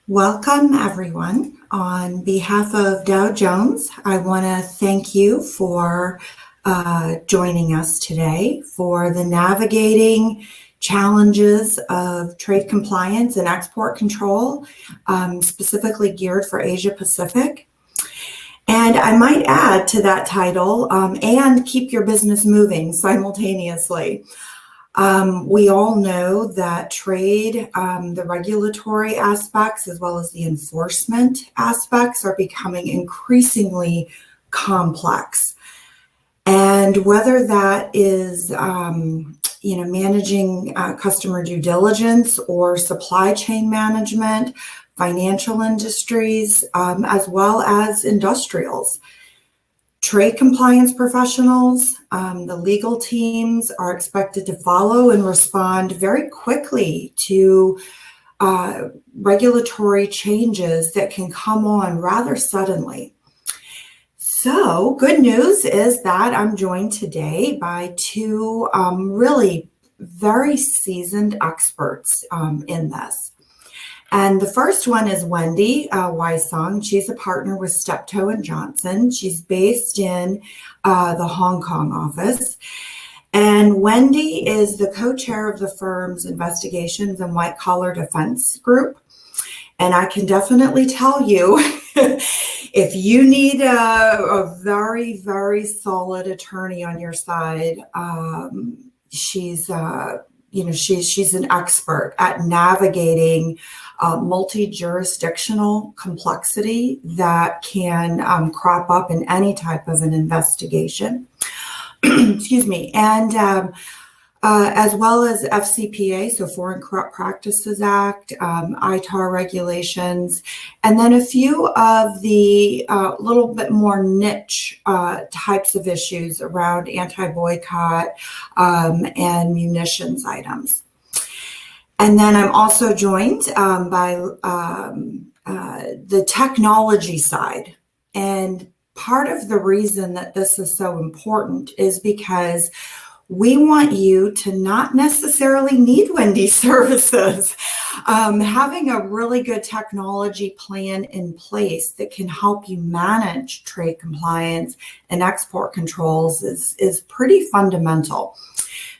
Welcome, everyone. On behalf of Dow Jones, I want to thank you for joining us today for the navigating challenges of trade compliance and export control, specifically geared for Asia Pacific. And I might add to that title, and keep your business moving simultaneously. We all know that trade, the regulatory aspects as well as the enforcement aspects are becoming increasingly complex. And whether that is, managing customer due diligence or supply chain management, financial industries, as well as industrials. Trade compliance professionals, the legal teams are expected to follow and respond very quickly to regulatory changes that can come on rather suddenly. So, good news is that I'm joined today by two really very seasoned experts in this. And the first one is Wendy Weisong. She's a partner with Steptoe and Johnson. She's based in the Hong Kong office. And Wendy is the co-chair of the firm's investigations and white collar defense group. And I can definitely tell you, if you need a very, very solid attorney on your side, she's an expert at navigating multi-jurisdictional complexity that can crop up in any type of an investigation. Excuse me. And as well as FCPA, so Foreign Corrupt Practices Act, ITAR regulations, and then a few of the little bit more niche types of issues around anti-boycott and munitions items. And then I'm also joined by the technology side. And part of the reason that this is so important is because we want you to not necessarily need Wendy's services. Having a really good technology plan in place that can help you manage trade compliance and export controls is pretty fundamental.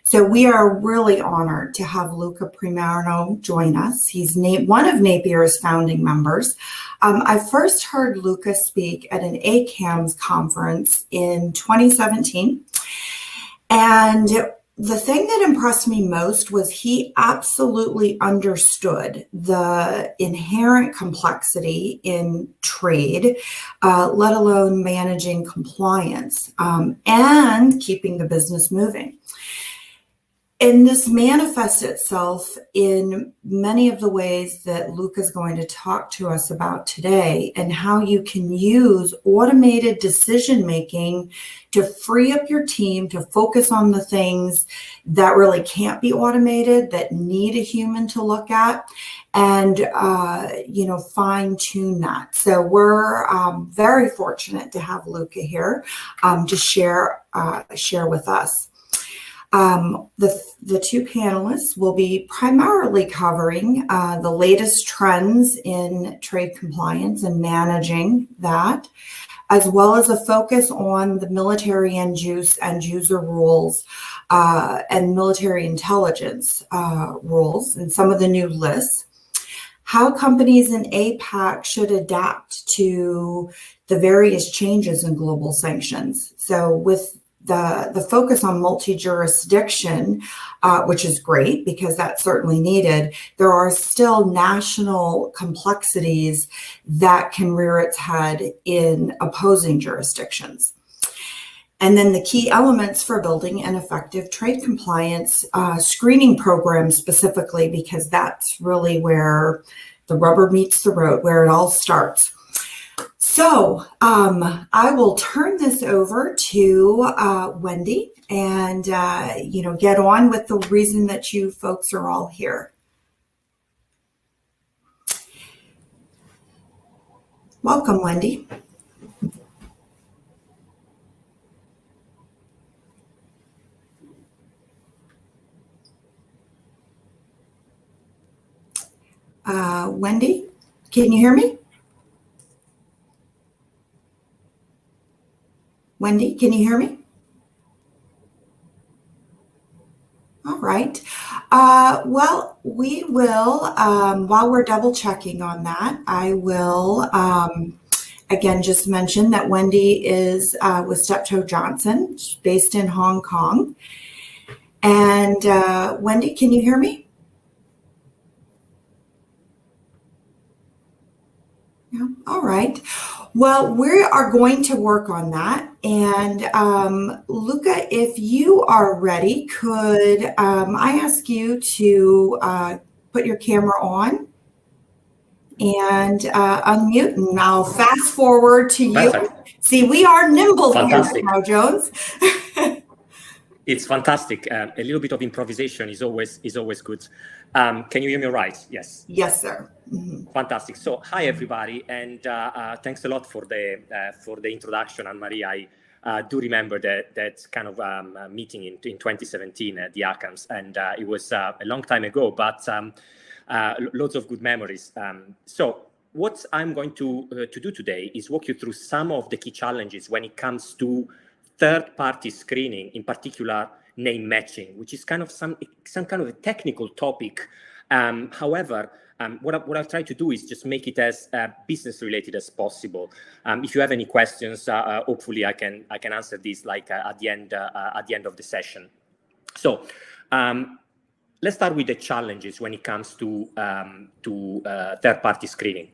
So we are really honored to have Luca Primarno join us. He's one of Napier's founding members. I first heard Luca speak at an ACAMS conference in 2017. And the thing that impressed me most was he absolutely understood the inherent complexity in trade, let alone managing compliance and keeping the business moving. And this manifests itself in many of the ways that Luke is going to talk to us about today, and how you can use automated decision-making to free up your team to focus on the things that really can't be automated, that need a human to look at, and fine-tune that. So we're very fortunate to have Luca here to share with us. The two panelists will be primarily covering the latest trends in trade compliance and managing that, as well as a focus on the military end user rules and military intelligence rules and some of the new lists. How companies in APAC should adapt to the various changes in global sanctions. So with the focus on multi-jurisdiction, which is great because that's certainly needed, there are still national complexities that can rear its head in opposing jurisdictions. And then the key elements for building an effective trade compliance screening program specifically, because that's really where the rubber meets the road, where it all starts. So I will turn this over to Wendy and, get on with the reason that you folks are all here. Welcome, Wendy. Wendy? Can you hear me? Wendy, can you hear me? All right. Well, we will, while we're double checking on that, I will again just mention that Wendy is with Steptoe Johnson, based in Hong Kong. And Wendy, can you hear me? Yeah. All right. Well, we are going to work on that. And Luca, if you are ready, could I ask you to put your camera on and unmute, and I'll fast forward to you. Perfect. See, we are nimble Fantastic. here, Dow Jones. It's fantastic. A little bit of improvisation is always good. Can you hear me right? Yes. Yes, sir. Mm-hmm. Fantastic. So, hi everybody, and thanks a lot for the introduction, Anne-Marie. I do remember that kind of meeting in 2017 at the ACAMS, and it was a long time ago, but lots of good memories. So, what I'm going to do today is walk you through some of the key challenges when it comes to third-party screening, in particular name matching, which is kind of some kind of a technical topic. However, what I'll try to do is just make it as business-related as possible. If you have any questions, hopefully I can answer these like at the end of the session. So let's start with the challenges when it comes to third-party screening.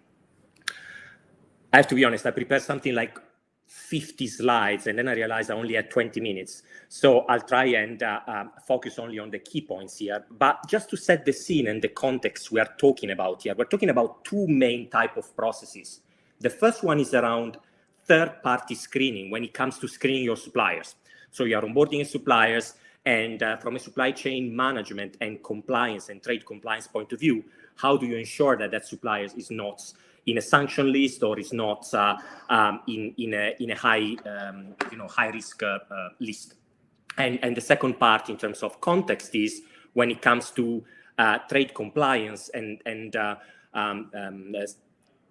I have to be honest, I prepared something like 50 slides, and then I realized I only had 20 minutes. So I'll try and focus only on the key points here. But just to set the scene and the context we are talking about here, we're talking about two main types of processes. The first one is around third-party screening when it comes to screening your suppliers. So you are onboarding suppliers, and from a supply chain management and compliance and trade compliance point of view, how do you ensure that that supplier is not in a sanction list or is not in a high high risk list? And the second part in terms of context is when it comes to trade compliance and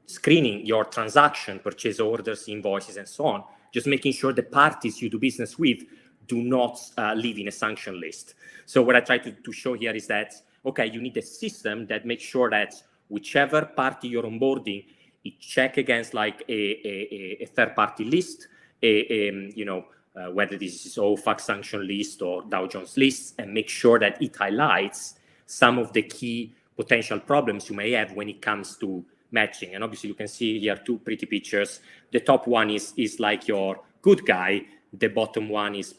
screening your transaction, purchase orders, invoices, and so on, just making sure the parties you do business with do not live in a sanction list. So what I try to show here is that, okay, you need a system that makes sure that whichever party you're onboarding, it check against like a third-party list, whether this is OFAC sanction list or Dow Jones list, and make sure that it highlights some of the key potential problems you may have when it comes to matching. And obviously you can see here two pretty pictures. The top one is like your good guy. The bottom one is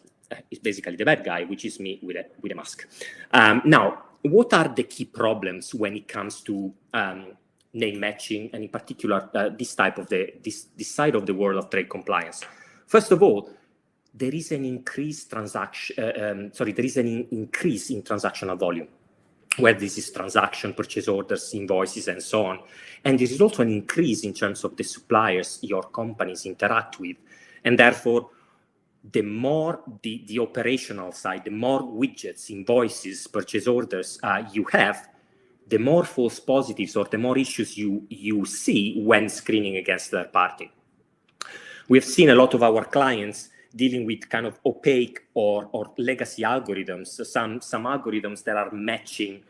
basically the bad guy, which is me with a mask. Now, what are the key problems when it comes to name matching, and in particular this side of the world of trade compliance? First of all, there is an increase in transactional volume, where this is transaction, purchase orders, invoices, and so on. And there is also an increase in terms of the suppliers your companies interact with, and therefore the more the operational side, the more widgets, invoices, purchase orders you have, the more false positives or the more issues you see when screening against third party. We've seen a lot of our clients dealing with kind of opaque or legacy algorithms, some algorithms that are matching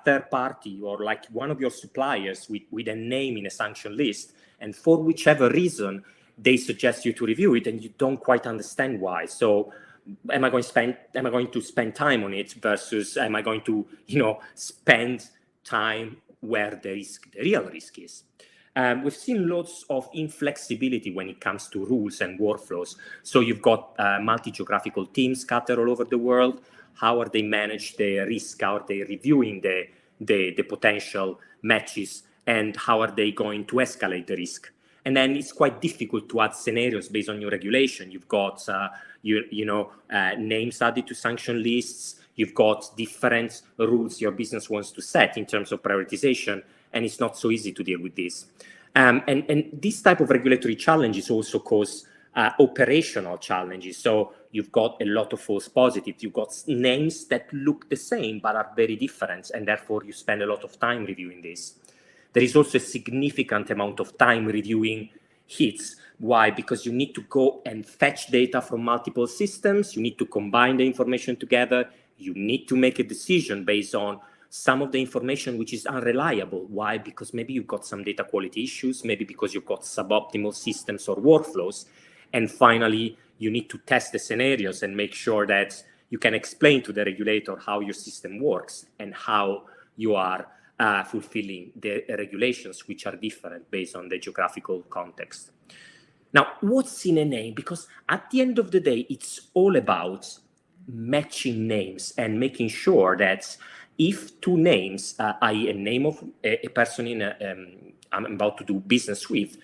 third party or like one of your suppliers with a name in a sanction list, and for whichever reason, they suggest you to review it and you don't quite understand why. So am I going to spend time on it versus am I going to, spend time where the real risk is? We've seen lots of inflexibility when it comes to rules and workflows. So you've got multi-geographical teams scattered all over the world. How are they manage the risk? How are they reviewing the potential matches? And how are they going to escalate the risk? And then it's quite difficult to add scenarios based on your regulation. You've got, names added to sanction lists. You've got different rules your business wants to set in terms of prioritization, and it's not so easy to deal with this. And this type of regulatory challenges also cause operational challenges. So you've got a lot of false positives. You've got names that look the same but are very different, and therefore you spend a lot of time reviewing this. There is also a significant amount of time reviewing hits. Why? Because you need to go and fetch data from multiple systems. You need to combine the information together. You need to make a decision based on some of the information which is unreliable. Why? Because maybe you've got some data quality issues, maybe because you've got suboptimal systems or workflows. And finally, you need to test the scenarios and make sure that you can explain to the regulator how your system works and how you are fulfilling the regulations, which are different based on the geographical context. Now, what's in a name? Because at the end of the day, it's all about matching names and making sure that if two names, i.e. a name of a person I'm about to do business with,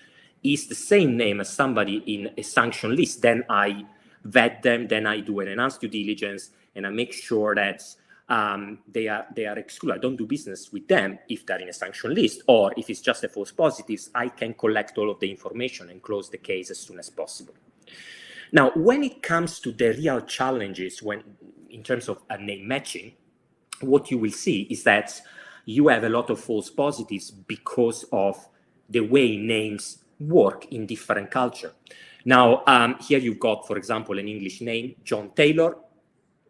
is the same name as somebody in a sanction list, then I vet them, then I do an enhanced due diligence, and I make sure that they are excluded. I don't do business with them if they're in a sanction list, or if it's just a false positives, I can collect all of the information and close the case as soon as possible. Now, when it comes to the real challenges, in terms of name matching, what you will see is that you have a lot of false positives because of the way names work in different culture. Now, here you've got, for example, an English name, John Taylor,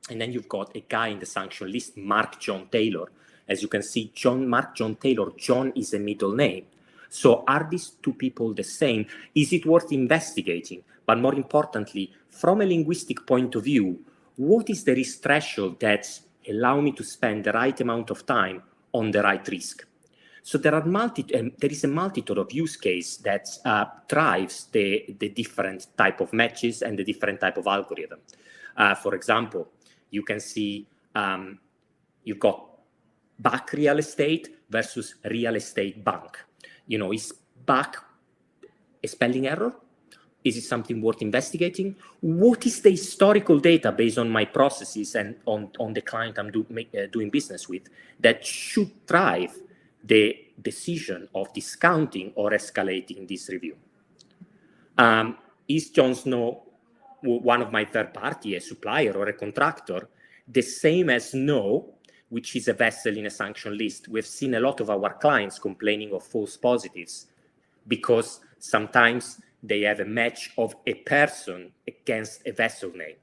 and then you've got a guy in the sanction list, Mark John Taylor. As you can see, Mark John Taylor, John is a middle name. So are these two people the same? Is it worth investigating? But more importantly, from a linguistic point of view, what is the risk threshold that allow me to spend the right amount of time on the right risk? So there is a multitude of use case that drives the different type of matches and the different type of algorithm. For example, you can see you've got BAC real estate versus real estate bank. Is BAC a spelling error? Is it something worth investigating? What is the historical data based on my processes and on the client I'm doing business with that should drive the decision of discounting or escalating this review? Is Jon Snow one of my third party, a supplier or a contractor, the same as Snow, which is a vessel in a sanction list? We've seen a lot of our clients complaining of false positives because sometimes they have a match of a person against a vessel name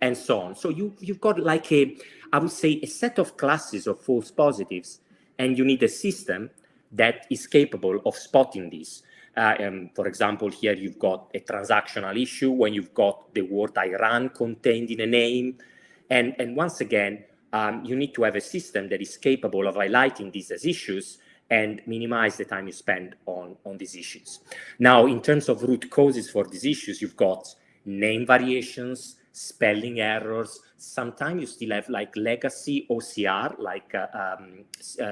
and so on. So you've got like I would say, a set of classes of false positives, and you need a system that is capable of spotting these. For example, here you've got a transactional issue when you've got the word Iran contained in a name. And once again, you need to have a system that is capable of highlighting these as issues and minimize the time you spend on these issues. Now, in terms of root causes for these issues, you've got name variations, spelling errors. Sometimes you still have like legacy OCR, like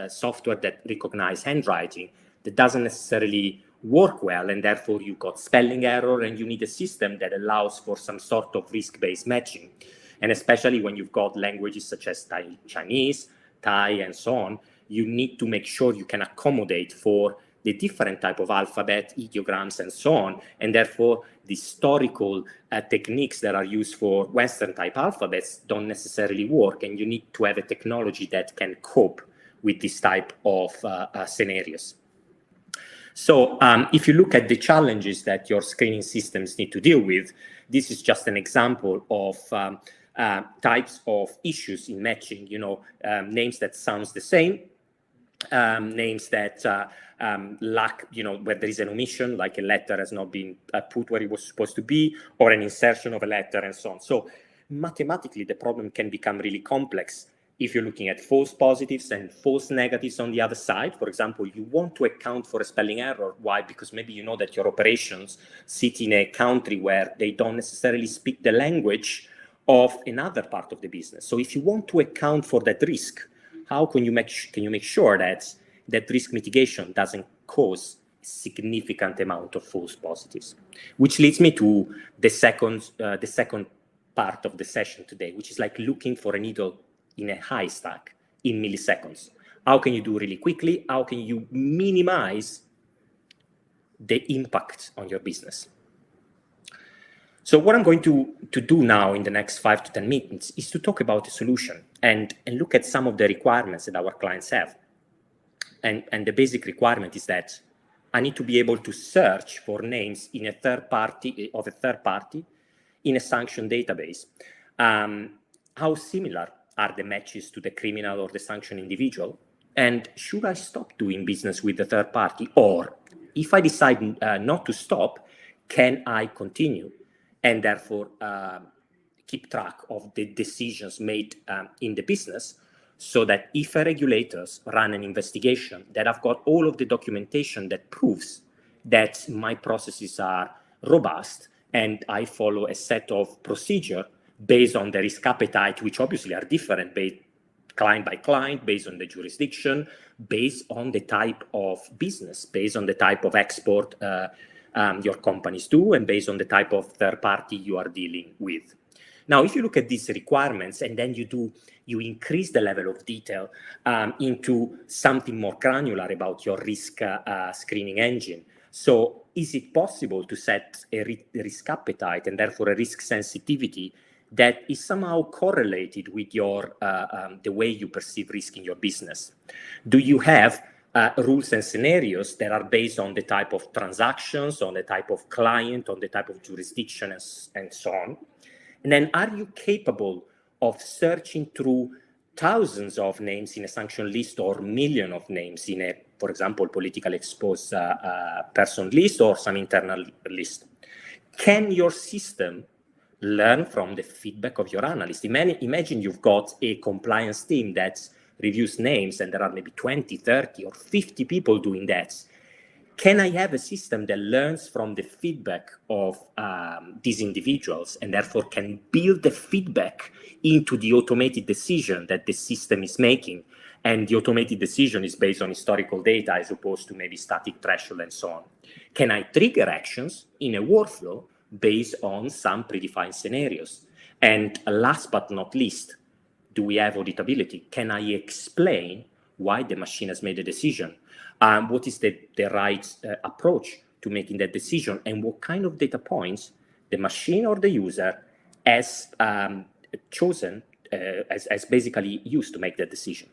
software that recognize handwriting that doesn't necessarily work well, and therefore you've got spelling error, and you need a system that allows for some sort of risk-based matching. And especially when you've got languages such as Chinese, Thai, and so on, you need to make sure you can accommodate for the different type of alphabet, ideograms, and so on. And therefore, the historical techniques that are used for Western type alphabets don't necessarily work. And you need to have a technology that can cope with this type of scenarios. So if you look at the challenges that your screening systems need to deal with, this is just an example of types of issues in matching, names that sounds the same, names that lack, where there is an omission, like a letter has not been put where it was supposed to be, or an insertion of a letter, and so on. So mathematically, the problem can become really complex if you're looking at false positives and false negatives on the other side. For example, you want to account for a spelling error. Why? Because maybe you know that your operations sit in a country where they don't necessarily speak the language of another part of the business. So if you want to account for that risk, how can you make sure that that risk mitigation doesn't cause a significant amount of false positives? Which leads me to the second part of the session today, which is like looking for a needle in a haystack in milliseconds. How can you do really quickly? How can you minimize the impact on your business? So what I'm going to do now in the next 5 to 10 minutes is to talk about a solution and look at some of the requirements that our clients have. And the basic requirement is that I need to be able to search for names in a third party in a sanction database. How similar are the matches to the criminal or the sanctioned individual? And should I stop doing business with the third party? Or if I decide not to stop, can I continue and therefore keep track of the decisions made in the business, so that if a regulators run an investigation, that I've got all of the documentation that proves that my processes are robust and I follow a set of procedure based on the risk appetite, which obviously are different based client by client, based on the jurisdiction, based on the type of business, based on the type of export your companies do, and based on the type of third party you are dealing with. Now, if you look at these requirements and then you increase the level of detail into something more granular about your risk screening engine. So is it possible to set a risk appetite and therefore a risk sensitivity that is somehow correlated with your the way you perceive risk in your business? Do you have rules and scenarios that are based on the type of transactions, on the type of client, on the type of jurisdiction, and so on? And then are you capable of searching through thousands of names in a sanction list or million of names in a, for example, politically exposed person list or some internal list? Can your system learn from the feedback of your analyst? Imagine you've got a compliance team that reviews names and there are maybe 20, 30 or 50 people doing that. Can I have a system that learns from the feedback of these individuals and therefore can build the feedback into the automated decision that the system is making? And the automated decision is based on historical data as opposed to maybe static threshold and so on. Can I trigger actions in a workflow based on some predefined scenarios? And last but not least, do we have auditability? Can I explain why the machine has made a decision? What is the right approach to making that decision, and what kind of data points the machine or the user has chosen as basically used to make that decision?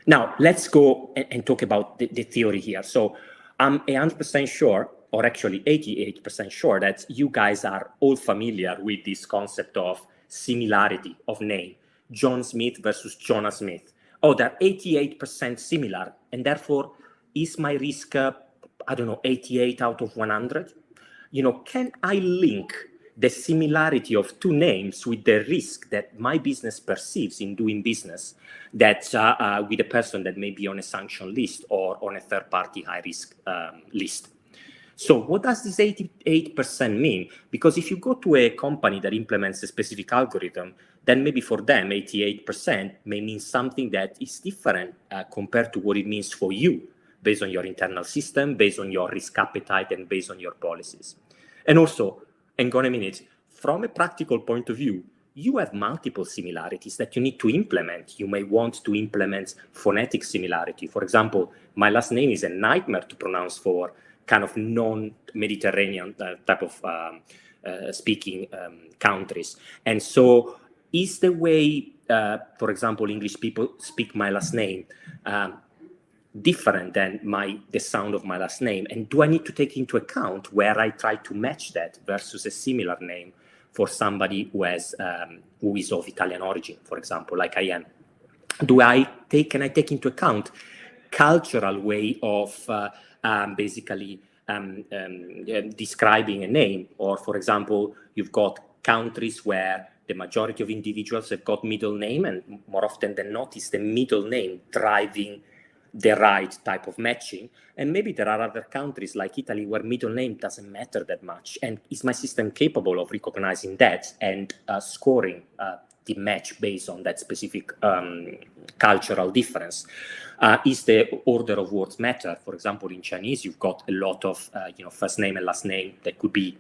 Now, let's go and talk about the theory here. So I'm 100% sure, or actually 88% sure, that you guys are all familiar with this concept of similarity of name. John Smith versus Jonah Smith. Oh, they're 88% similar, and therefore, is my risk, 88 out of 100? Can I link the similarity of two names with the risk that my business perceives in doing business that with a person that may be on a sanction list or on a third-party high-risk list? So what does this 88% mean? Because if you go to a company that implements a specific algorithm, then maybe for them, 88% may mean something that is different compared to what it means for you, based on your internal system, based on your risk appetite, and based on your policies. And also, hang on a minute, from a practical point of view, you have multiple similarities that you need to implement. You may want to implement phonetic similarity. For example, my last name is a nightmare to pronounce for kind of non-Mediterranean type of speaking countries. And so is the way, for example, English people speak my last name different than the sound of my last name? And do I need to take into account where I try to match that versus a similar name for somebody who is of Italian origin, for example, like I am? Can I take into account cultural way of basically describing a name? Or, for example, you've got countries where the majority of individuals have got middle name, and more often than not is the middle name driving the right type of matching. And maybe there are other countries like Italy where middle name doesn't matter that much. And is my system capable of recognizing that and scoring the match based on that specific cultural difference? Is the order of words matter? For example, in Chinese, you've got a lot of first name and last name that could be,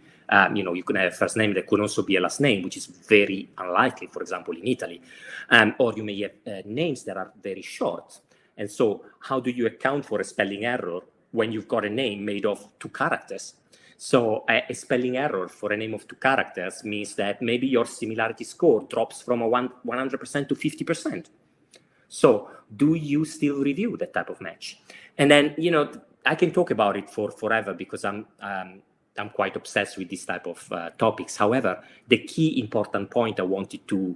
you can have a first name that could also be a last name, which is very unlikely, for example, in Italy. Or you may have names that are very short. And so how do you account for a spelling error when you've got a name made of 2 characters? So a spelling error for a name of 2 characters means that maybe your similarity score drops from a 100% to 50%. So do you still review that type of match? And then, I can talk about it for forever because I'm quite obsessed with this type of topics. However, the key important point I wanted to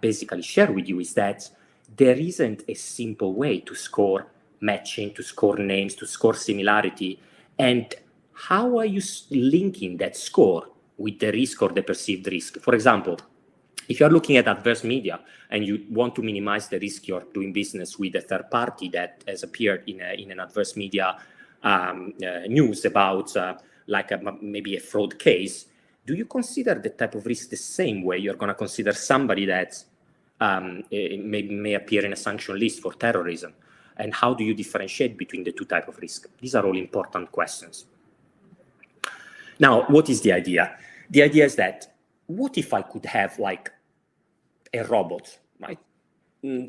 basically share with you is that there isn't a simple way to score matching, to score names, to score similarity. And how are you linking that score with the risk or the perceived risk? For example, if you're looking at adverse media and you want to minimize the risk you're doing business with a third party that has appeared in an adverse media news about maybe a fraud case, do you consider the type of risk the same way you're going to consider somebody that may appear in a sanction list for terrorism? And how do you differentiate between the two types of risk? These are all important questions. Now, what is the idea? The idea is that what if I could have like a robot, right?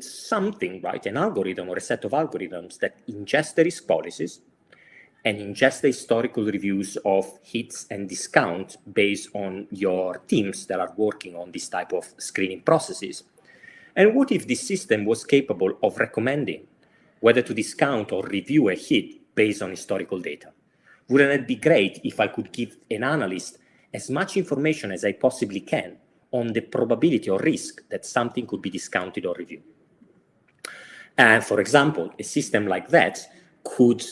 Something, right? An algorithm or a set of algorithms that ingest the risk policies and ingest the historical reviews of hits and discounts based on your teams that are working on this type of screening processes. And what if this system was capable of recommending whether to discount or review a hit based on historical data? Wouldn't it be great if I could give an analyst as much information as I possibly can on the probability or risk that something could be discounted or reviewed? And for example, a system like that could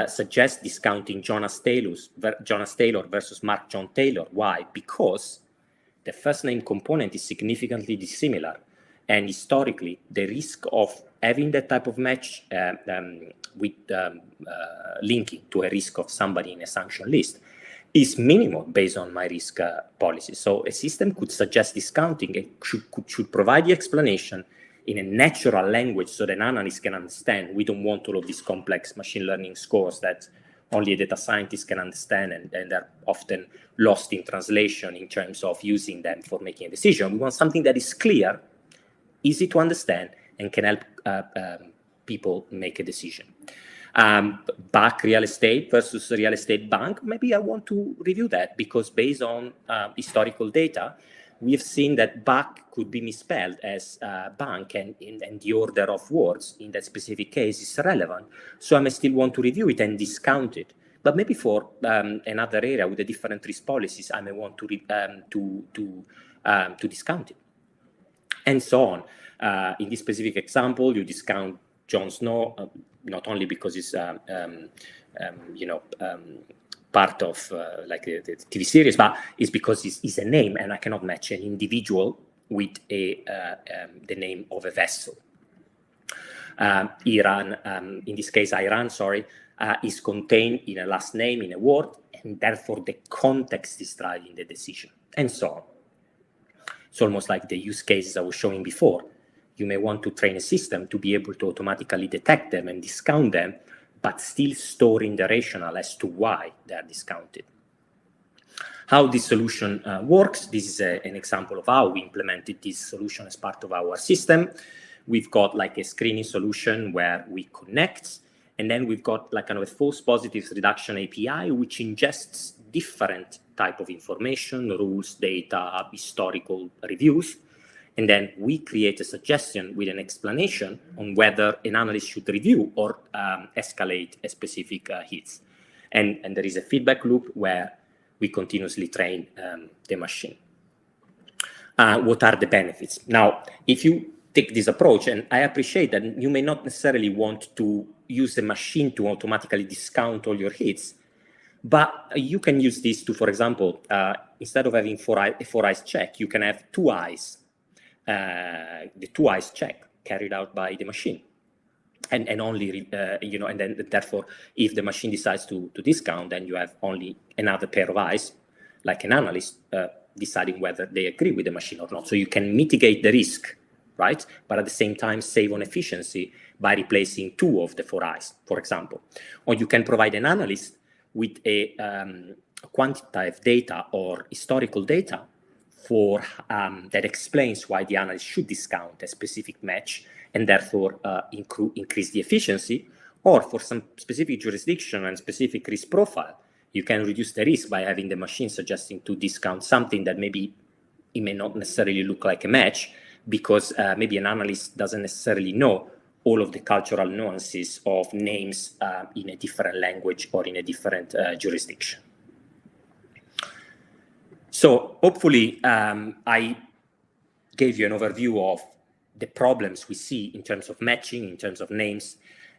suggest discounting Jonas Taylor versus Mark John Taylor. Why? Because the first name component is significantly dissimilar. And historically, the risk of having that type of match with linking to a risk of somebody in a sanction list is minimal based on my risk policy. So a system could suggest discounting and should provide the explanation in a natural language so that analysts can understand. We don't want all of these complex machine learning scores that only a data scientist can understand, and they're often lost in translation in terms of using them for making a decision. We want something that is clear, easy to understand, and can help people make a decision. BAC real estate versus real estate bank, maybe I want to review that because based on historical data, we've seen that BAC could be misspelled as bank, and the order of words in that specific case is relevant. So I may still want to review it and discount it. But maybe for another area with a different risk policies, I may want to discount it, and so on. In this specific example, you discount Jon Snow not only because it's part of the TV series, but it's because it's a name, and I cannot match an individual with the name of a vessel. Iran, in this case, Iran, is contained in a last name, in a word, and therefore the context is driving the decision, and so on. It's almost like the use cases I was showing before. You may want to train a system to be able to automatically detect them and discount them, but still storing the rationale as to why they are discounted. How this solution works, this is an example of how we implemented this solution as part of our system. We've got like a screening solution where we connect, and then we've got like kind of a false positives reduction API, which ingests different type of information, rules, data, historical reviews. And then we create a suggestion with an explanation on whether an analyst should review or escalate a specific hits. And there is a feedback loop where we continuously train the machine. What are the benefits? Now, if you take this approach, and I appreciate that you may not necessarily want to use the machine to automatically discount all your hits, but you can use this to, for example, instead of having four eyes check, you can have two eyes. The two eyes check carried out by the machine, and only and then therefore, if the machine decides to discount, then you have only another pair of eyes, like an analyst deciding whether they agree with the machine or not. So you can mitigate the risk, right? But at the same time, save on efficiency by replacing two of the four eyes, for example. Or you can provide an analyst with a quantitative data or historical data for that explains why the analyst should discount a specific match and therefore increase the efficiency, or for some specific jurisdiction and specific risk profile, you can reduce the risk by having the machine suggesting to discount something that maybe it may not necessarily look like a match, because maybe an analyst doesn't necessarily know all of the cultural nuances of names in a different language or in a different jurisdiction. So hopefully I gave you an overview of the problems we see in terms of matching, in terms of names,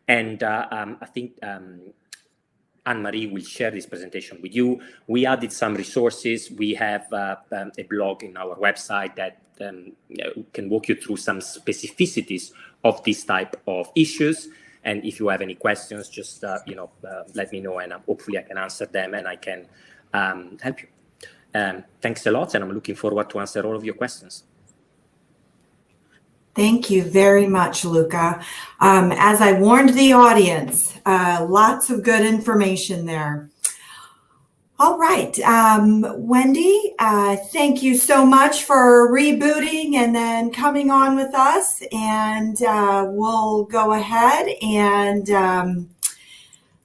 and I think Anne-Marie will share this presentation with you. We added some resources. We have a blog in our website that can walk you through some specificities of this type of issues. And if you have any questions, just let me know, and hopefully I can answer them and I can help you. Thanks a lot, and I'm looking forward to answer all of your questions. Thank you very much, Luca. As I warned the audience, lots of good information there. All right, Wendy, thank you so much for rebooting and then coming on with us. And we'll go ahead and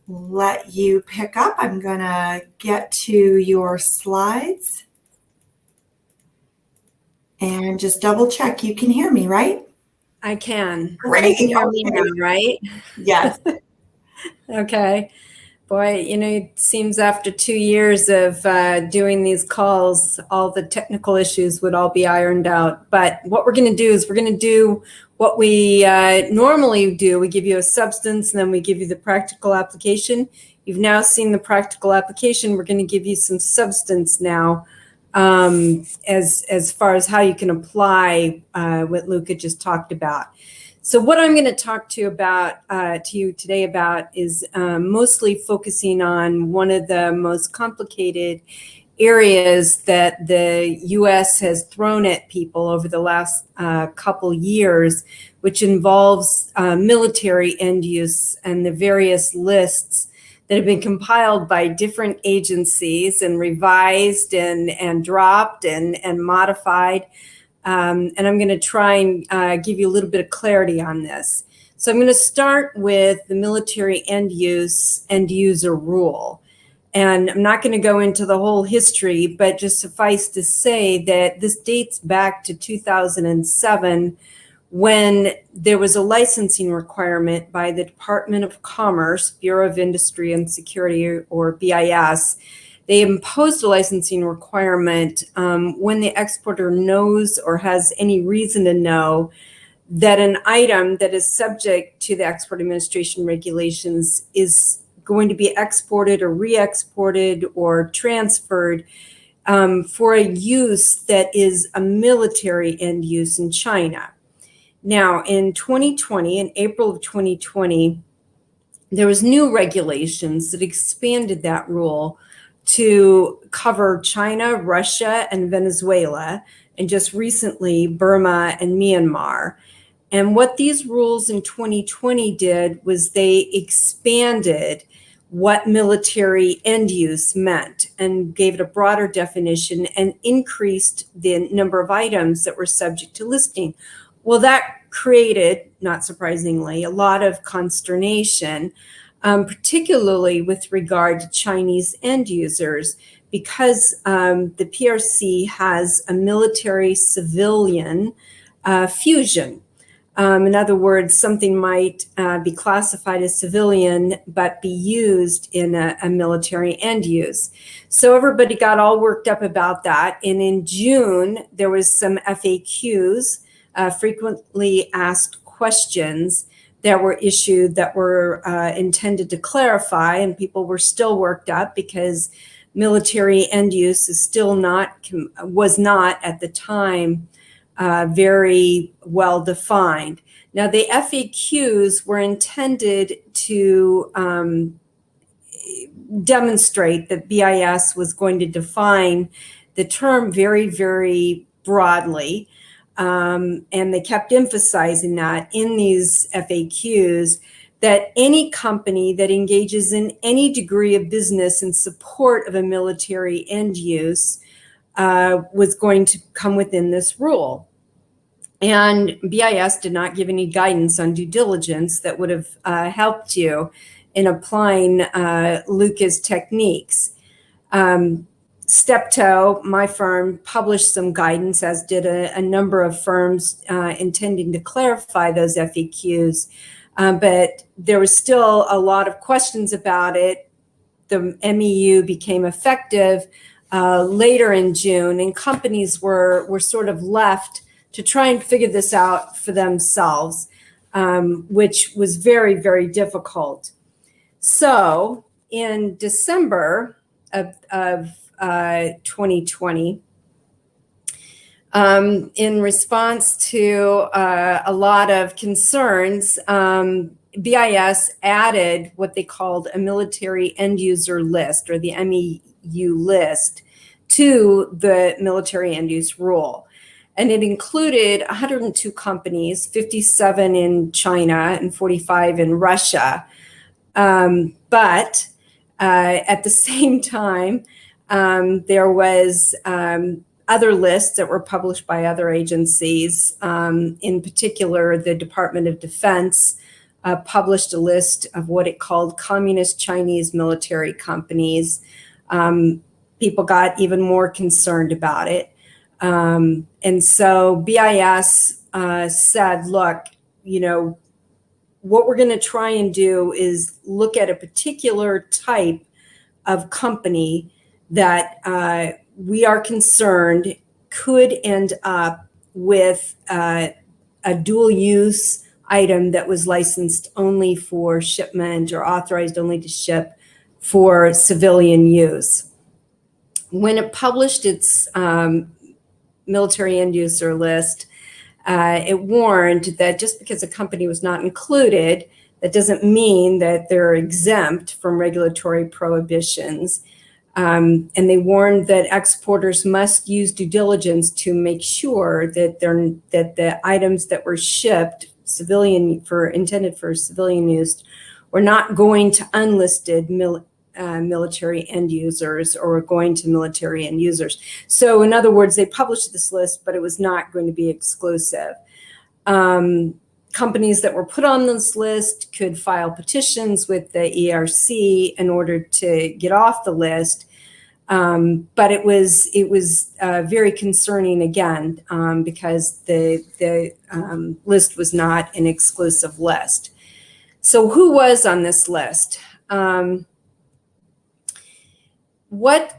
let you pick up. I'm going to get to your slides. And just double check, you can hear me, right? I can. Great. You can hear me now, right? Yes. Okay. Boy, it seems after 2 years of doing these calls, all the technical issues would all be ironed out. But what we're going to do is we're going to do what we normally do. We give you a substance, and then we give you the practical application. You've now seen the practical application. We're going to give you some substance now. As far as how you can apply what Luca just talked about. So what I'm going to talk to you today about is mostly focusing on one of the most complicated areas that the U.S. has thrown at people over the last couple years, which involves military end use and the various lists that have been compiled by different agencies and revised and dropped and modified. And I'm going to try and give you a little bit of clarity on this. So I'm going to start with the military end user rule. And I'm not going to go into the whole history, but just suffice to say that this dates back to 2007, when there was a licensing requirement by the Department of Commerce, Bureau of Industry and Security, or BIS. They imposed a licensing requirement when the exporter knows or has any reason to know that an item that is subject to the Export Administration regulations is going to be exported or re-exported or transferred for a use that is a military end use in China. Now, in 2020, in April of 2020, there was new regulations that expanded that rule to cover China, Russia, and Venezuela, and just recently Burma and Myanmar. And what these rules in 2020 did was they expanded what military end use meant and gave it a broader definition and increased the number of items that were subject to listing. Well, that created, not surprisingly, a lot of consternation, particularly with regard to Chinese end users, because the PRC has a military-civilian fusion. In other words, something might be classified as civilian, but be used in a military end use. So everybody got all worked up about that. And in June, there was some FAQs, frequently asked questions, that were issued that were intended to clarify, and people were still worked up because military end use is still was not at the time very well defined. Now, the FAQs were intended to demonstrate that BIS was going to define the term very, very broadly. And they kept emphasizing that in these FAQs, that any company that engages in any degree of business in support of a military end use was going to come within this rule. And BIS did not give any guidance on due diligence that would have helped you in applying Luca's techniques. Steptoe, my firm, published some guidance, as did a number of firms intending to clarify those FAQs. But there was still a lot of questions about it. The MEU became effective later in June, and companies were sort of left to try and figure this out for themselves, which was very, very difficult. So in December of 2020, in response to a lot of concerns, BIS added what they called a military end user list, or the MEU list, to the military end use rule. And it included 102 companies, 57 in China and 45 in Russia. But at the same time, there was other lists that were published by other agencies. In particular, the Department of Defense published a list of what it called communist Chinese military companies. People got even more concerned about it. And so BIS said, look, what we're going to try and do is look at a particular type of company that we are concerned could end up with a dual use item that was licensed only for shipment or authorized only to ship for civilian use. When it published its military end user list, it warned that just because a company was not included, that doesn't mean that they're exempt from regulatory prohibitions. And they warned that exporters must use due diligence to make sure that the items that were shipped intended for civilian use were not going to unlisted military end users or going to military end users. So in other words, they published this list, but it was not going to be exclusive. Companies that were put on this list could file petitions with the ERC in order to get off the list. But it was very concerning again, because the list was not an exclusive list. So who was on this list? What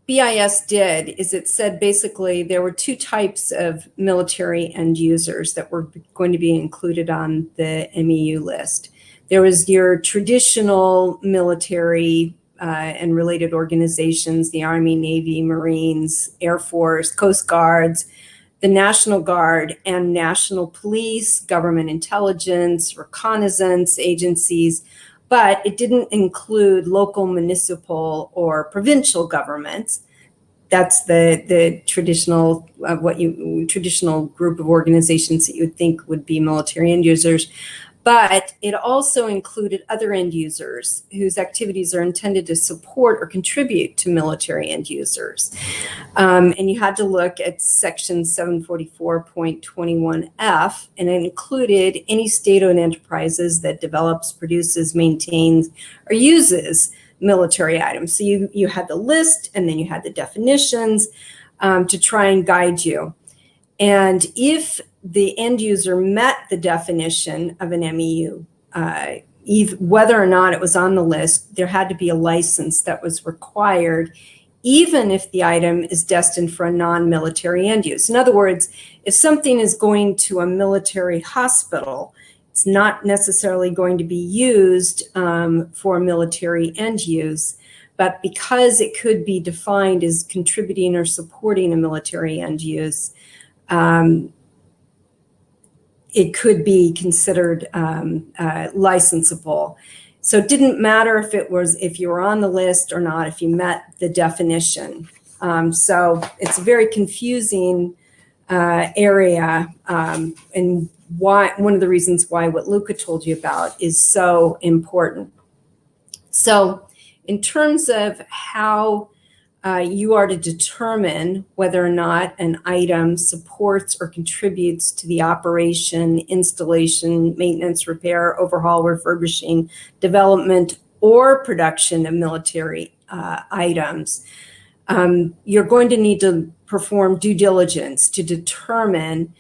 BIS did is it said basically there were two types of military end users that were going to be included on the MEU list. There was your traditional military and related organizations, the Army, Navy, Marines, Air Force, Coast Guards, the National Guard, and National Police, government intelligence, reconnaissance agencies, but it didn't include local, municipal, or provincial governments. That's the traditional traditional group of organizations that you would think would be military end users. But it also included other end users whose activities are intended to support or contribute to military end users. And you had to look at section 744.21F, and it included any state-owned enterprises that develops, produces, maintains, or uses military items. So you had the list, and then you had the definitions to try and guide you. And if the end user met the definition of an MEU, whether or not it was on the list, there had to be a license that was required, even if the item is destined for a non-military end use. In other words, if something is going to a military hospital, it's not necessarily going to be used for military end use, but because it could be defined as contributing or supporting a military end use, it could be considered licensable. So it didn't matter if you were on the list or not, if you met the definition. So it's a very confusing area, and one of the reasons why what Luca told you about is so important. So in terms of how you are to determine whether or not an item supports or contributes to the operation, installation, maintenance, repair, overhaul, refurbishing, development, or production of military items. you're going to need to perform due diligence to determine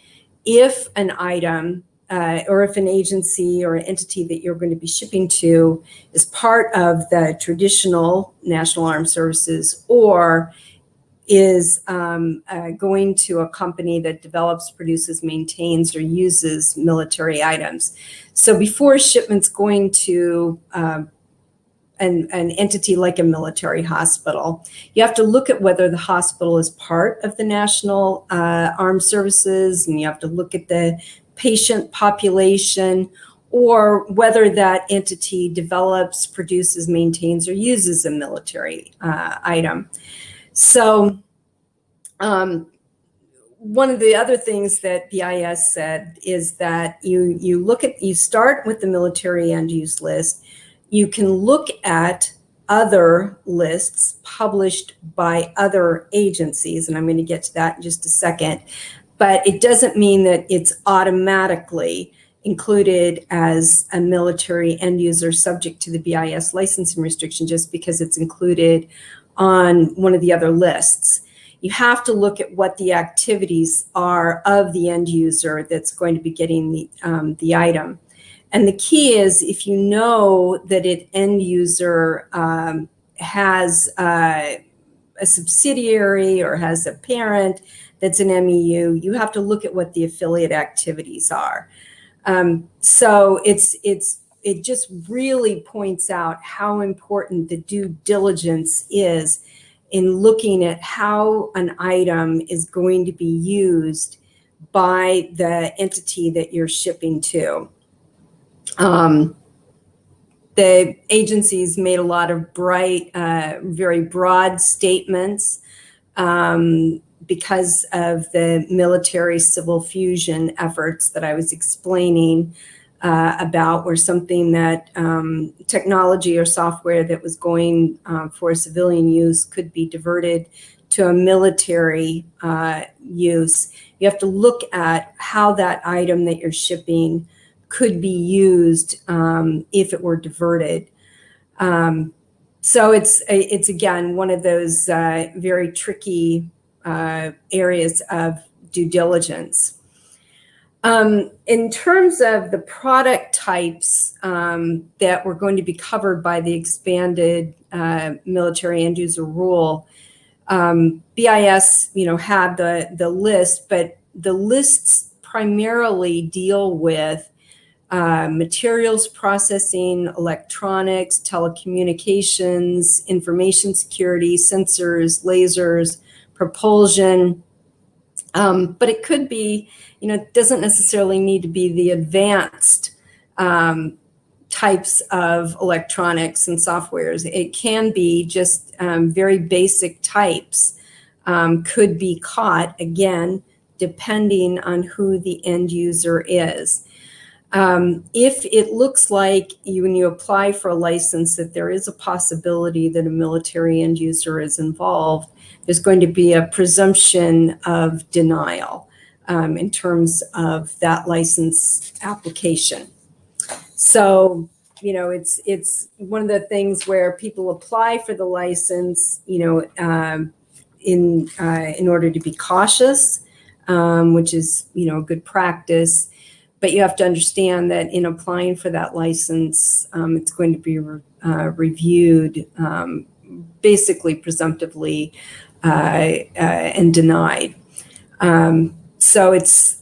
if an item or if an agency or an entity that you're going to be shipping to is part of the traditional National Armed Services or is going to a company that develops, produces, maintains, or uses military items. So before shipment's going to an entity like a military hospital, you have to look at whether the hospital is part of the National Armed Services, and you have to look at the patient population, or whether that entity develops, produces, maintains, or uses a military item. So one of the other things that BIS said is that you start with the military end use list. You can look at other lists published by other agencies, and I'm going to get to that in just a second, but it doesn't mean that it's automatically included as a military end user subject to the BIS licensing restriction just because it's included on one of the other lists. You have to look at what the activities are of the end user that's going to be getting the item. And the key is if you know that an end user has a subsidiary or has a parent that's an MEU, you have to look at what the affiliate activities are. So it just really points out how important the due diligence is in looking at how an item is going to be used by the entity that you're shipping to. The agencies made a lot of bright, very broad statements because of the military civil fusion efforts that I was explaining about, where something that technology or software that was going for civilian use could be diverted to a military use. You have to look at how that item that you're shipping could be used if it were diverted. So it's again one of those very tricky areas of due diligence. In terms of the product types that were going to be covered by the expanded military end user rule, BIS, had the list, but the lists primarily deal with materials processing, electronics, telecommunications, information security, sensors, lasers, propulsion. But it could be, it doesn't necessarily need to be the advanced types of electronics and softwares. It can be just very basic types could be caught, again, depending on who the end user is. If it looks like when you apply for a license that there is a possibility that a military end user is involved, there's going to be a presumption of denial in terms of that license application. So, it's one of the things where people apply for the license, in order to be cautious, which is, good practice. But you have to understand that in applying for that license, it's going to be reviewed basically presumptively and denied. So it's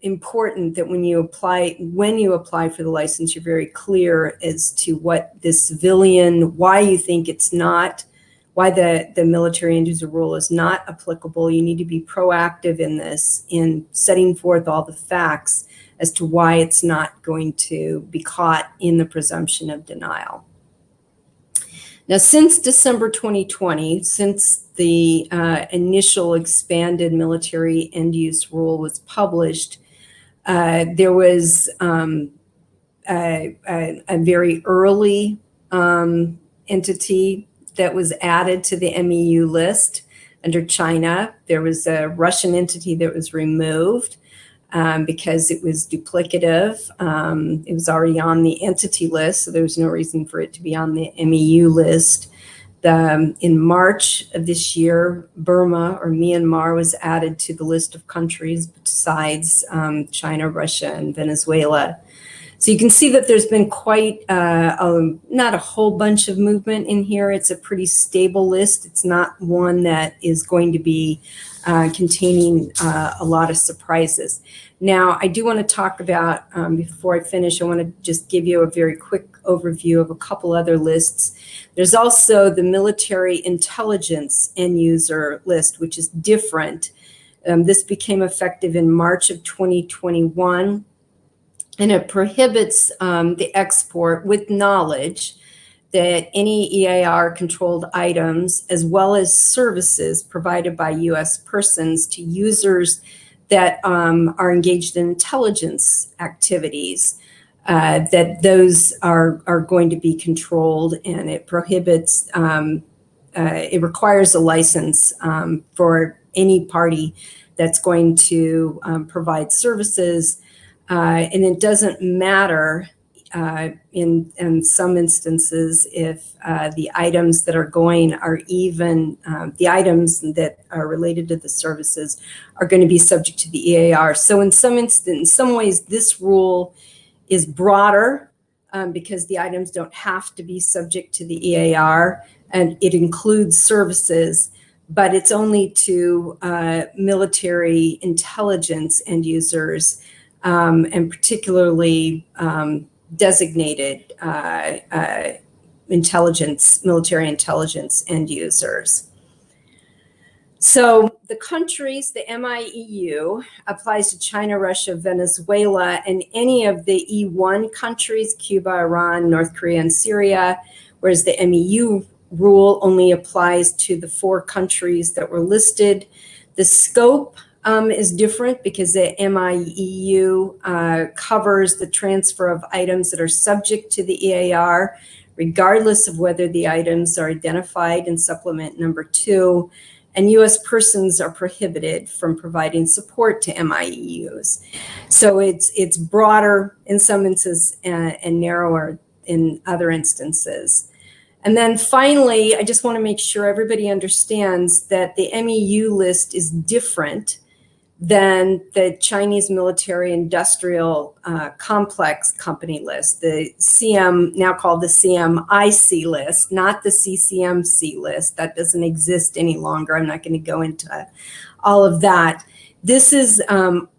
important that when you apply for the license, you're very clear as to what the civilian, why you think it's not, why the military end user rule is not applicable. You need to be proactive in this, in setting forth all the facts as to why it's not going to be caught in the presumption of denial. Now, since December 2020, since the initial expanded military end use rule was published, there was a very early entity that was added to the MEU list under China. There was a Russian entity that was removed because it was duplicative. It was already on the entity list, so there was no reason for it to be on the MEU list. In March of this year, Burma or Myanmar was added to the list of countries besides China, Russia, and Venezuela. So you can see that there's been quite not a whole bunch of movement in here. It's a pretty stable list. It's not one that is going to be containing a lot of surprises. Now, I do want to talk about, before I finish, I want to just give you a very quick overview of a couple other lists. There's also the military intelligence end user list, which is different. This became effective in March of 2021, and it prohibits the export with knowledge that any EAR-controlled items, as well as services provided by U.S. persons to users that are engaged in intelligence activities, that those are going to be controlled, and it prohibits, it requires a license for any party that's going to provide services, and it doesn't matter in some instances if the items that are going are even, the items that are related to the services are going to be subject to the EAR. So in some ways, this rule is broader because the items don't have to be subject to the EAR, and it includes services, but it's only to military intelligence end users, and particularly designated military intelligence end users. So the countries, the MIEU applies to China, Russia, Venezuela, and any of the E1 countries, Cuba, Iran, North Korea, and Syria, whereas the MEU rule only applies to the 4 countries that were listed. The scope is different because the MIEU covers the transfer of items that are subject to the EAR, regardless of whether the items are identified in supplement number 2, and U.S. persons are prohibited from providing support to MIEUs. So it's broader in some instances and narrower in other instances. And then finally, I just want to make sure everybody understands that the MEU list is different than the Chinese military industrial complex company list, the CM, now called the CMIC list, not the CCMC list. That doesn't exist any longer. I'm not going to go into all of that. This is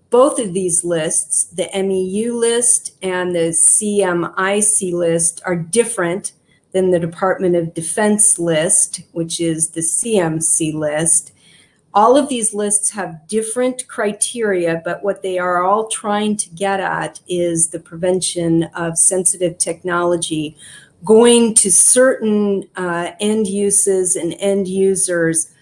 both of these lists, the MEU list and the CMIC list, are different than the Department of Defense list, which is the CMC list. All of these lists have different criteria, but what they are all trying to get at is the prevention of sensitive technology going to certain end uses and end users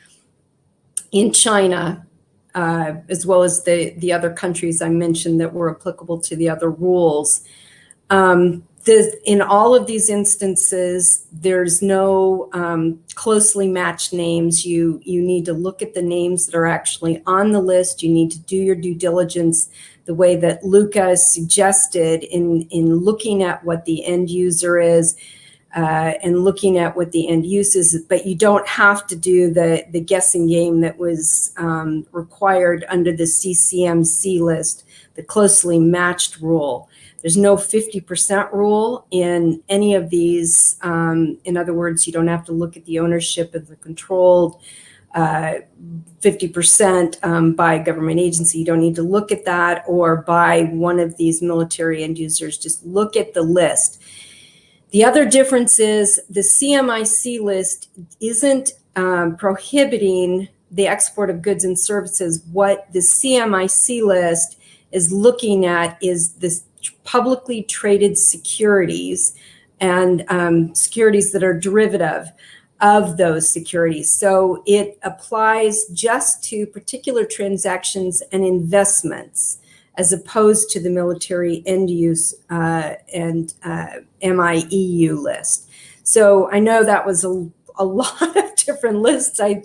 in China, as well as the other countries I mentioned that were applicable to the other rules. In all of these instances, there's no closely matched names. You need to look at the names that are actually on the list. You need to do your due diligence the way that Luca suggested in looking at what the end user is and looking at what the end use is, but you don't have to do the guessing game that was required under the CCMC list, the closely matched rule. There's no 50% rule in any of these. In other words, you don't have to look at the ownership of the controlled 50% by a government agency. You don't need to look at that, or by one of these military end users. Just look at the list. The other difference is the CMIC list isn't prohibiting the export of goods and services. What the CMIC list is looking at is this publicly traded securities and securities that are derivative of those securities. So it applies just to particular transactions and investments, as opposed to the military end use and MIEU list. So I know that was a lot of different lists I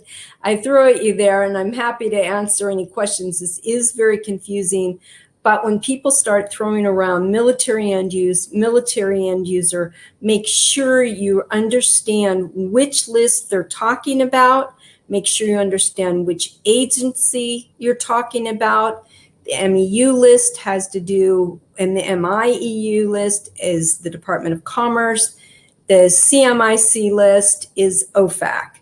threw at you there, and I'm happy to answer any questions. This is very confusing, But when people start throwing around military end user, make sure you understand which list they're talking about. Make sure you understand which agency you're talking about. The MEU list has to do, and the MIEU list is the Department of Commerce. The CMIC list is OFAC.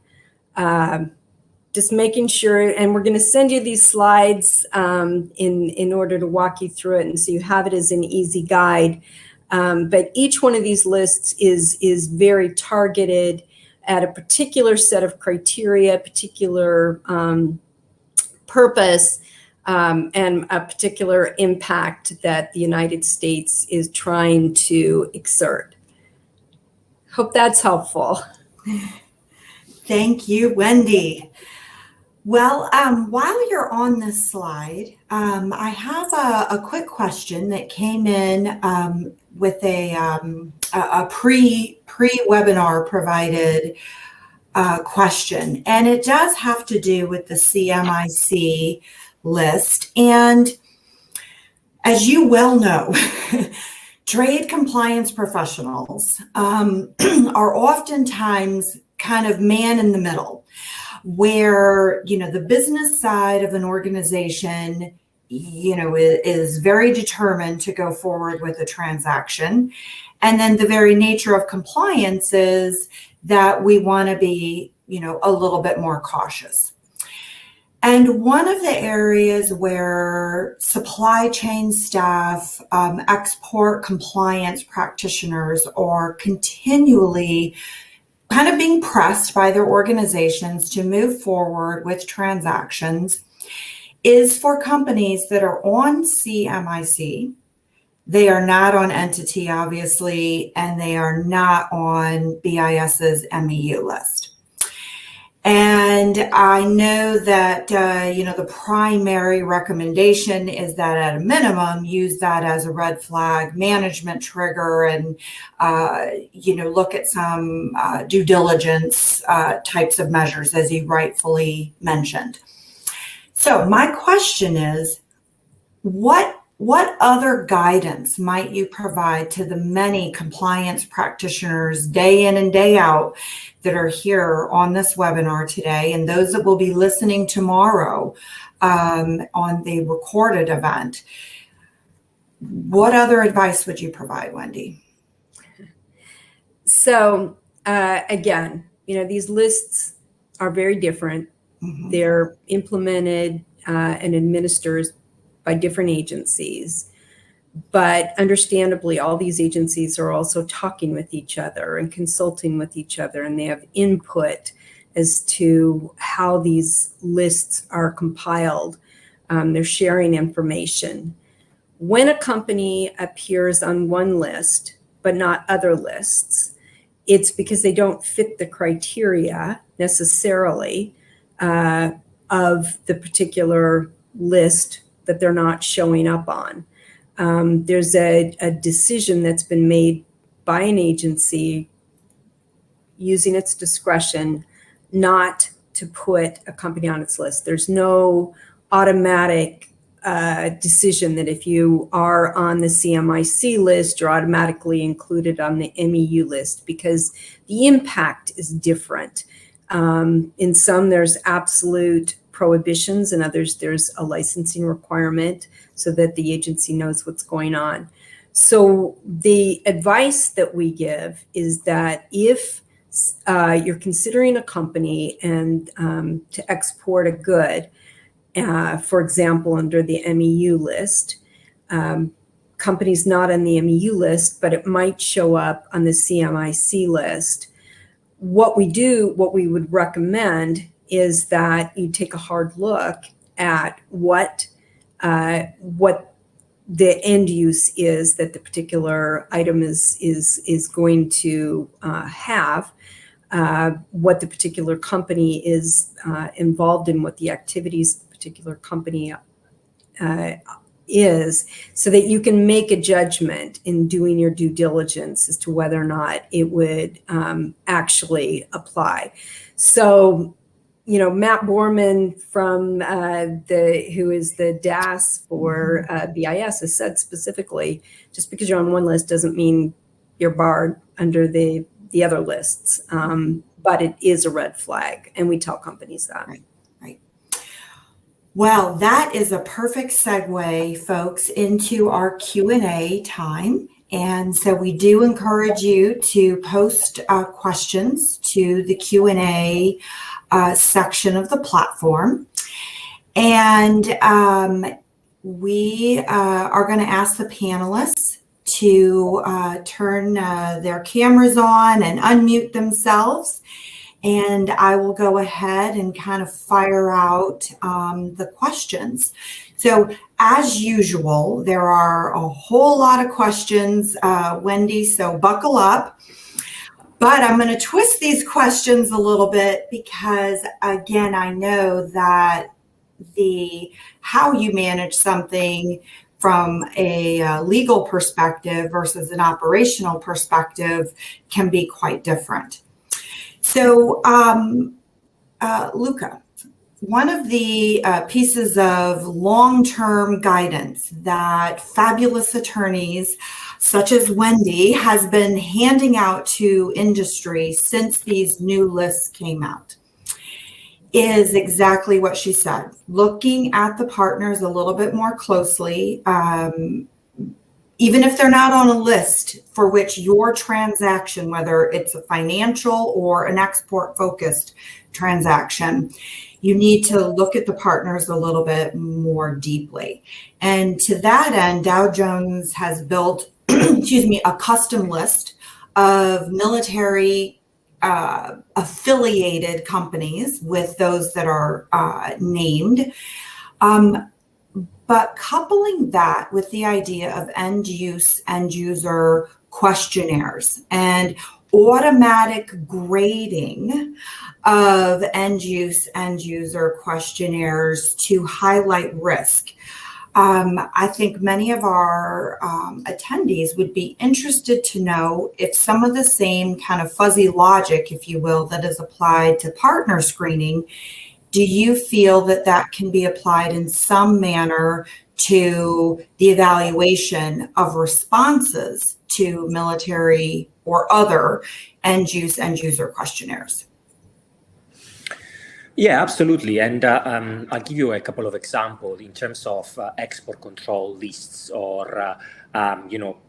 Just making sure, and we're going to send you these slides in order to walk you through it, and so you have it as an easy guide. But each one of these lists is very targeted at a particular set of criteria, particular purpose, and a particular impact that the United States is trying to exert. Hope that's helpful. Thank you, Wendy. Well, while you're on this slide, I have a quick question that came in with a pre-webinar provided question, and it does have to do with the CMIC list. And as you well know, trade compliance professionals are oftentimes kind of man in the middle, where, the business side of an organization, is very determined to go forward with a transaction. And then the very nature of compliance is that we want to be, a little bit more cautious. And one of the areas where supply chain staff, export compliance practitioners are continually kind of being pressed by their organizations to move forward with transactions is for companies that are on CMIC. They are not on entity, obviously, and they are not on BIS's MEU list. And I know that, the primary recommendation is that at a minimum, use that as a red flag management trigger and, look at some due diligence types of measures, as you rightfully mentioned. So my question is, what other guidance might you provide to the many compliance practitioners day in and day out that are here on this webinar today, and those that will be listening tomorrow on the recorded event? What other advice would you provide, Wendy? So again, these lists are very different. Mm-hmm. They're implemented and administered by different agencies, but understandably, all these agencies are also talking with each other and consulting with each other, and they have input as to how these lists are compiled. They're sharing information. When a company appears on one list, but not other lists, it's because they don't fit the criteria necessarily of the particular list that they're not showing up on. There's a decision that's been made by an agency using its discretion not to put a company on its list. There's no automatic decision that if you are on the CMIC list, you're automatically included on the MEU list, because the impact is different. In some, there's absolute prohibitions, and others there's a licensing requirement so that the agency knows what's going on. So the advice that we give is that if you're considering a company and to export a good, for example, under the MEU list, companies not on the MEU list, but it might show up on the CMIC list. What we would recommend is that you take a hard look at what the end use is that the particular item is going to have, what the particular company is involved in, what the activities of the particular company is, so that you can make a judgment in doing your due diligence as to whether or not it would actually apply. So, Matt Borman from who is the DAS for BIS has said specifically, just because you're on one list doesn't mean you're barred under the other lists. But it is a red flag, and we tell companies that. Right. Well, that is a perfect segue, folks, into our Q&A time. And so we do encourage you to post questions to the Q&A section of the platform. And we are going to ask the panelists to turn their cameras on and unmute themselves. And I will go ahead and kind of fire out the questions. So as usual, there are a whole lot of questions, Wendy, so buckle up. But I'm going to twist these questions a little bit because, again, I know that how you manage something from a legal perspective versus an operational perspective can be quite different. So, Luca, one of the pieces of long-term guidance that fabulous attorneys such as Wendy has been handing out to industry since these new lists came out is exactly what she said, looking at the partners a little bit more closely, even if they're not on a list for which your transaction, whether it's a financial or an export-focused transaction, you need to look at the partners a little bit more deeply. And to that end, Dow Jones has built, a custom list of military affiliated companies with those that are named. But coupling that with the idea of end user questionnaires and automatic grading of end user questionnaires to highlight risk. I think many of our attendees would be interested to know if some of the same kind of fuzzy logic, if you will, that is applied to partner screening, do you feel that can be applied in some manner to the evaluation of responses to military or other end user questionnaires? Yeah, absolutely. And I'll give you a couple of examples in terms of export control lists or,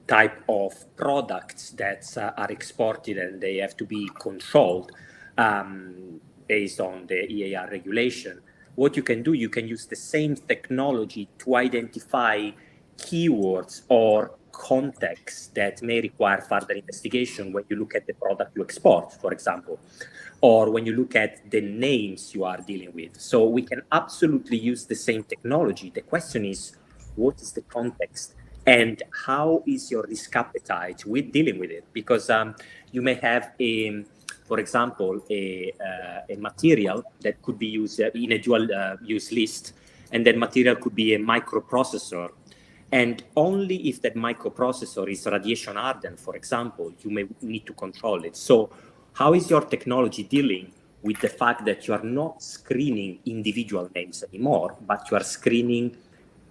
type of products that are exported and they have to be controlled based on the EAR regulation. What you can do, you can use the same technology to identify keywords or contexts that may require further investigation when you look at the product you export, for example, or when you look at the names you are dealing with. So we can absolutely use the same technology. The question is, what is the context and how is your risk appetite with dealing with it? Because you may have for example, a material that could be used in a dual use list, and that material could be a microprocessor. And only if that microprocessor is radiation hardened, for example, you may need to control it. So how is your technology dealing with the fact that you are not screening individual names anymore, but you are screening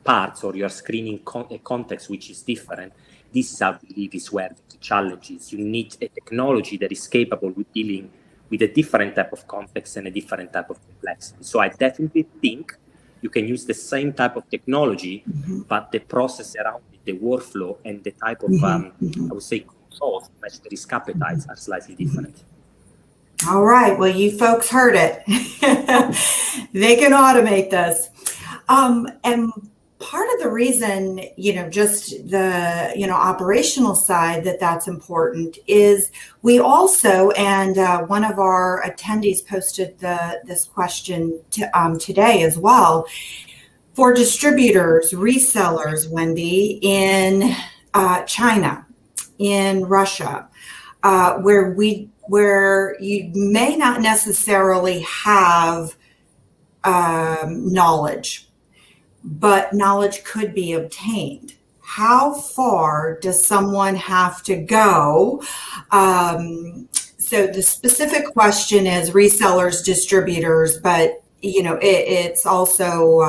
parts, or you are screening a context which is different? This, I believe, is where the challenge is. You need a technology that is capable with dealing with a different type of context and a different type of complexity. So I definitely think you can use the same type of technology, but the process around it, the workflow, and the type of, I would say, controls to match the risk appetites are slightly different. All right. Well, you folks heard it. They can automate this. And part of the reason, just the, operational side that's important is we also, and one of our attendees posted this question today as well, for distributors, resellers, Wendy, in China, in Russia, where you may not necessarily have knowledge, but knowledge could be obtained. How far does someone have to go So the specific question is resellers, distributors, but it's also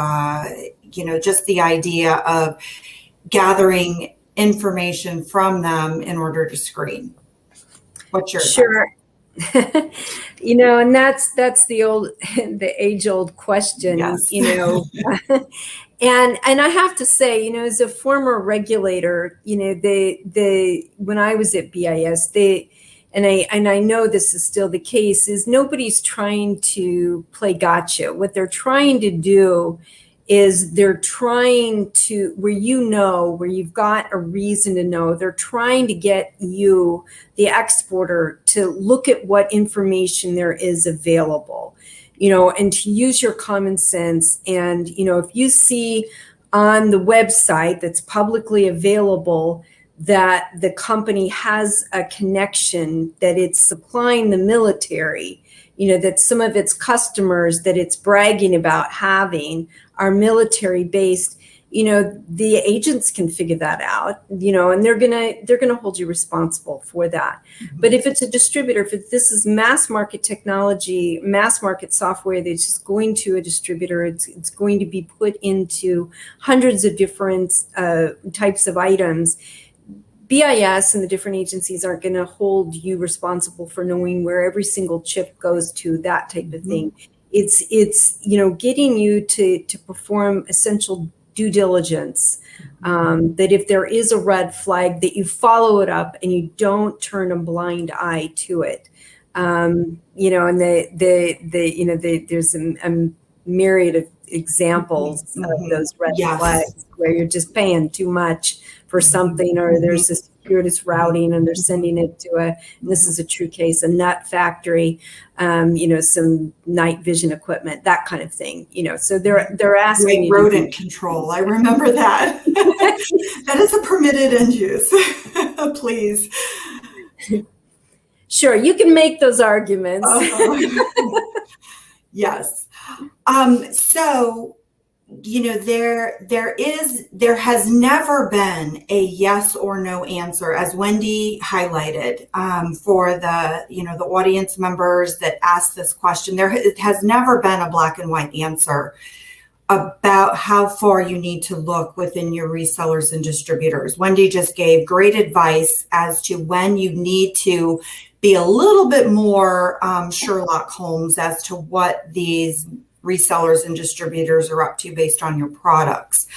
just the idea of gathering information from them in order to screen. What's your Sure. And that's the age-old question. Yes. And I have to say, as a former regulator, when I was at BIS, and I know this is still the case, is nobody's trying to play gotcha. What they're trying to do is they're trying to, where you've got a reason to know, they're trying to get you, the exporter, to look at what information there is available, and to use your common sense. And, if you see on the website that's publicly available that the company has a connection, that it's supplying the military, that some of its customers that it's bragging about having are military based, the agents can figure that out, and they're gonna hold you responsible for that. Mm-hmm. But if it's a distributor, if this is mass market technology, mass market software that's just going to a distributor, it's going to be put into hundreds of different types of items. BIS and the different agencies aren't going to hold you responsible for knowing where every single chip goes to, that type of thing. Mm-hmm. It's getting you to perform essential due diligence, that if there is a red flag, that you follow it up and you don't turn a blind eye to it. And there's a myriad of examples mm-hmm. of those red yes. flags where you're just paying too much for something, or there's a circuitous routing and they're sending it to and this is a true case, a nut factory, some night vision equipment, that kind of thing, so they're asking you rodent control. I remember that. That is a permitted end use. Please. Sure, you can make those arguments. Yes. So there has never been a yes or no answer, as Wendy highlighted, for the audience members that asked this question. It has never been a black and white answer about how far you need to look within your resellers and distributors. Wendy just gave great advice as to when you need to be a little bit more Sherlock Holmes as to what these resellers and distributors are up to based on your products,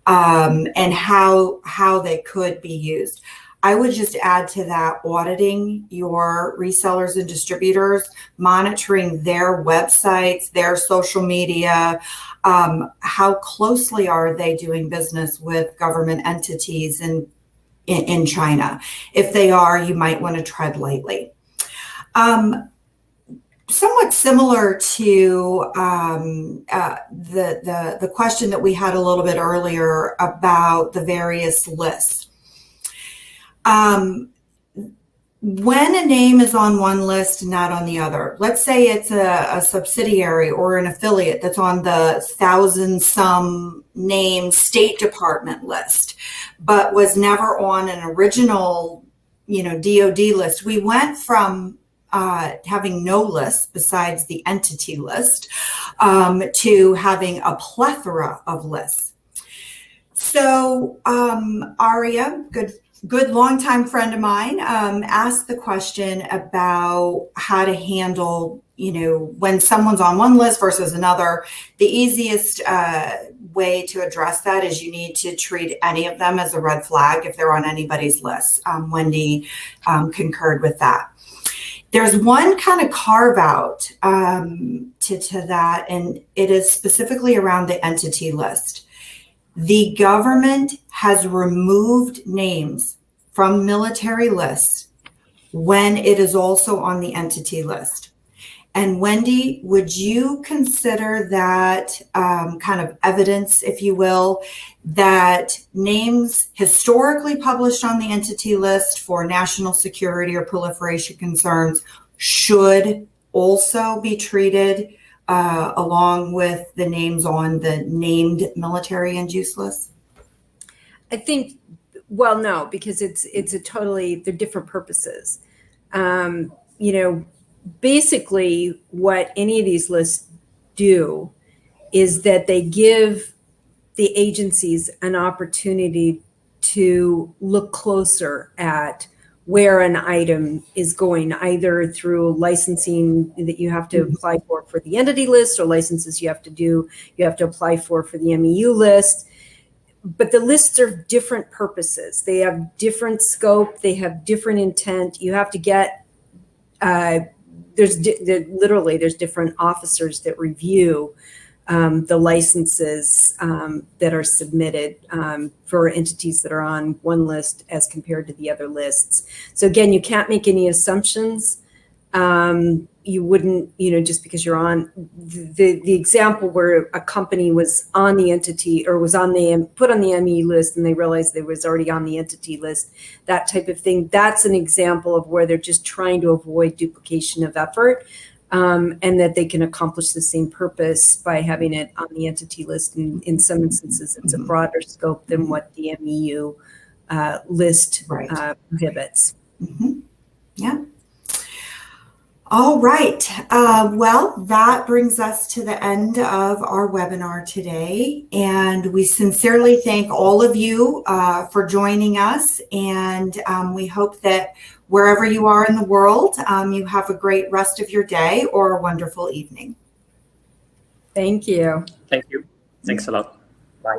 and how they could be used. I would just add to that, auditing your resellers and distributors, monitoring their websites, their social media, how closely are they doing business with government entities in China. If they are, you might want to tread lightly. Somewhat similar to the question that we had a little bit earlier about the various lists. When a name is on one list and not on the other, let's say it's a subsidiary or an affiliate that's on the 1,000-some name State Department list, but was never on an original, DoD list. We went from having no list besides the entity list to having a plethora of lists. So Aria, good longtime friend of mine, asked the question about how to handle, when someone's on one list versus another. The easiest way to address that is you need to treat any of them as a red flag if they're on anybody's list. Wendy concurred with that. There's one kind of carve out to that, and it is specifically around the entity list. The government has removed names from military lists when it is also on the entity list. And Wendy, would you consider that kind of evidence, if you will, that names historically published on the entity list for national security or proliferation concerns should also be treated along with the names on the named military end use list? I think, well, no, because it's a totally, they're different purposes. basically what any of these lists do is that they give the agencies an opportunity to look closer at where an item is going, either through licensing that you have to apply for the entity list, or licenses you have to apply for the MEU list. But the lists are different purposes. They have different scope. They have different intent. You have to get, there's different officers that review the licenses that are submitted for entities that are on one list as compared to the other lists. So again, you can't make any assumptions. You wouldn't, just because you're on the example where a company was on the entity or was put on the ME list and they realized they was already on the entity list, that type of thing. That's an example of where they're just trying to avoid duplication of effort. And that they can accomplish the same purpose by having it on the entity list. And in some instances, it's a broader scope than what the MEU list prohibits. Mm-hmm. Yeah. All right. Well, that brings us to the end of our webinar today. And we sincerely thank all of you for joining us. And we hope that wherever you are in the world, you have a great rest of your day or a wonderful evening. Thank you. Thank you. Thanks a lot. Bye.